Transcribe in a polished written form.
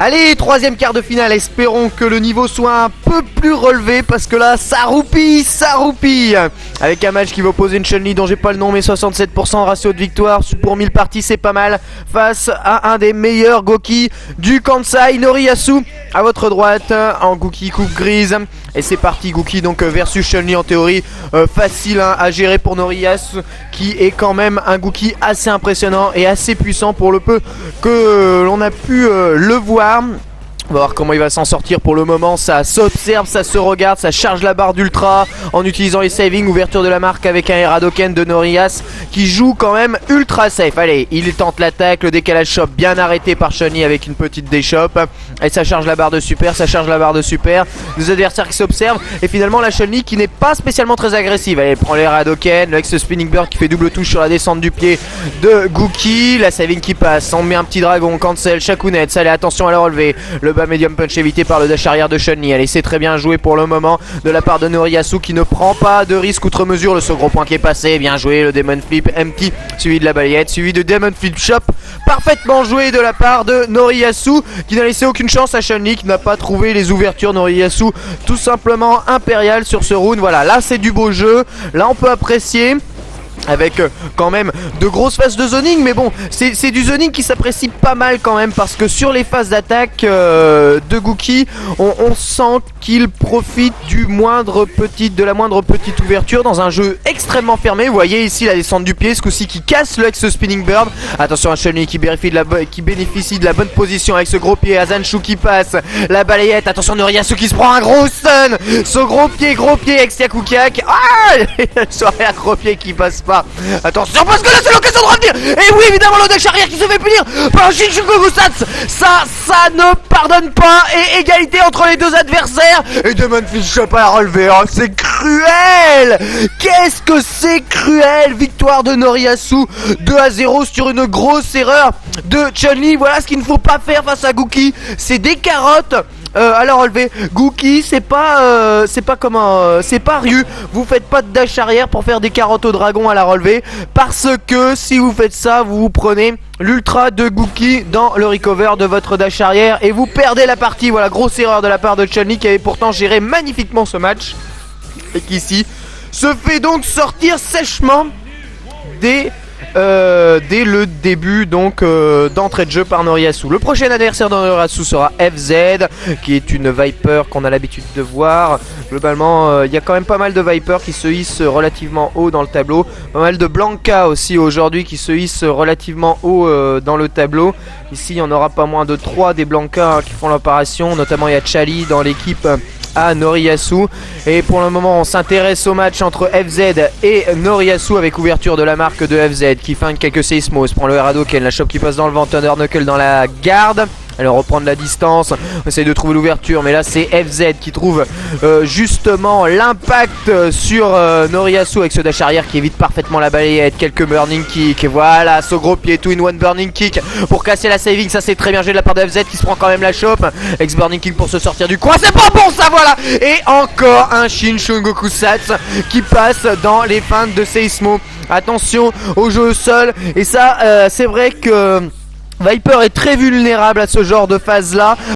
Allez, troisième quart de finale, espérons que le niveau soit un peu plus relevé parce que là, ça roupille. Avec un match qui va opposer une Chun-Li dont j'ai pas le nom mais 67% ratio de victoire pour 1000 parties, c'est pas mal. Face à un des meilleurs Gouki du Kansai, Noriyasu à votre droite en Gouki coupe grise. Et c'est parti, Gouki donc versus Chun-Li en théorie facile à gérer pour Noriyasu qui est quand même un Gouki assez impressionnant et assez puissant pour le peu que l'on a pu le voir. On va voir comment il va s'en sortir pour le moment. Ça s'observe, ça se regarde, ça charge la barre d'ultra en utilisant les savings. Ouverture de la marque avec un Heradoken de Noriyasu qui joue quand même ultra safe. Allez, il tente l'attaque, le décalage shop bien arrêté par Chun-Li avec une petite déchoppe. Et ça charge la barre de super, Deux adversaires qui s'observent. Et finalement la Chun-Li qui n'est pas spécialement très agressive. Allez, prend le Heradoken, le ex spinning bird qui fait double touche sur la descente du pied de Gouki. La saving qui passe, on met un petit dragon, cancel, Shakunet. Allez, attention à la relever. Le medium punch évité par le dash arrière de Chun-Li. Allez, c'est très bien joué pour le moment de la part de Noriyasu qui ne prend pas de risque outre mesure. Le second point qui est passé, bien joué. Le Demon Flip empty suivi de la balayette, suivi de Demon Flip Chop. Parfaitement joué de la part de Noriyasu qui n'a laissé aucune chance à Chun-Li, qui n'a pas trouvé les ouvertures. Noriyasu tout simplement impérial sur ce round. Voilà, là c'est du beau jeu. Là on peut apprécier. Avec quand même de grosses phases de zoning. Mais bon, c'est du zoning qui s'apprécie pas mal quand même. Parce que sur les phases d'attaque de Gouki, on sent qu'il profite de la moindre petite ouverture dans un jeu extrêmement fermé. Vous voyez ici la descente du pied, ce coup-ci qui casse le ex spinning bird. Attention à Chun-Li qui bénéficie de la bonne position avec ce gros pied. Azanshu qui passe, la balayette. Attention Noriyasu qui se prend un gros stun. Ce gros pied ex Yakukiak. Ah, soirée à gros pied qui passe pas. Attention parce que là c'est l'occasion de revenir. Et oui évidemment le dash arrière qui se fait punir par un Shinshugo Gusatsu. Ça ne pardonne pas. Et égalité entre les deux adversaires. Et Demon Flip Chop à relever. Oh, c'est cruel. Qu'est-ce que c'est cruel. Victoire de Noriyasu 2-0 sur une grosse erreur de Chun-Li. Voilà ce qu'il ne faut pas faire face à Gouki. C'est des carottes. Alors relevé, Gouki c'est pas Ryu. Vous faites pas de dash arrière pour faire des carottes au dragon à la relevée. Parce que si vous faites ça, vous prenez l'ultra de Gouki dans le recover de votre dash arrière et vous perdez la partie. Voilà, grosse erreur de la part de Chun-Li qui avait pourtant géré magnifiquement ce match et qui ici se fait donc sortir sèchement dès le début donc d'entrée de jeu par Noriyasu. Le prochain adversaire de Noriyasu sera FZ qui est une Viper qu'on a l'habitude de voir. Globalement il y a quand même pas mal de Viper qui se hissent relativement haut dans le tableau. Pas mal de Blanca aussi aujourd'hui qui se hissent relativement haut dans le tableau. Ici il y en aura pas moins de 3 des Blanca qui font l'opération. Notamment il y a Chali dans l'équipe à Noriyasu. Et pour le moment on s'intéresse au match entre FZ et Noriyasu avec ouverture de la marque de FZ qui feinte quelques séismos, prend le Heradoken, la chope qui passe dans le vent, Thunder Knuckle dans la garde. Alors reprendre la distance, on essaye de trouver l'ouverture mais là c'est FZ qui trouve justement l'impact sur Noriyasu avec ce dash arrière qui évite parfaitement la balayette, quelques burning kick. Et voilà ce gros pied 2-in-1 burning kick pour casser la saving. Ça c'est très bien joué de la part de FZ qui se prend quand même la chope. Ex burning kick pour se sortir du coin, c'est pas bon ça, voilà. Et encore un Shinshugo Gusatsu qui passe dans les feintes de Seismo. Attention au jeu au sol. Et ça c'est vrai que Viper est très vulnérable à ce genre de phase là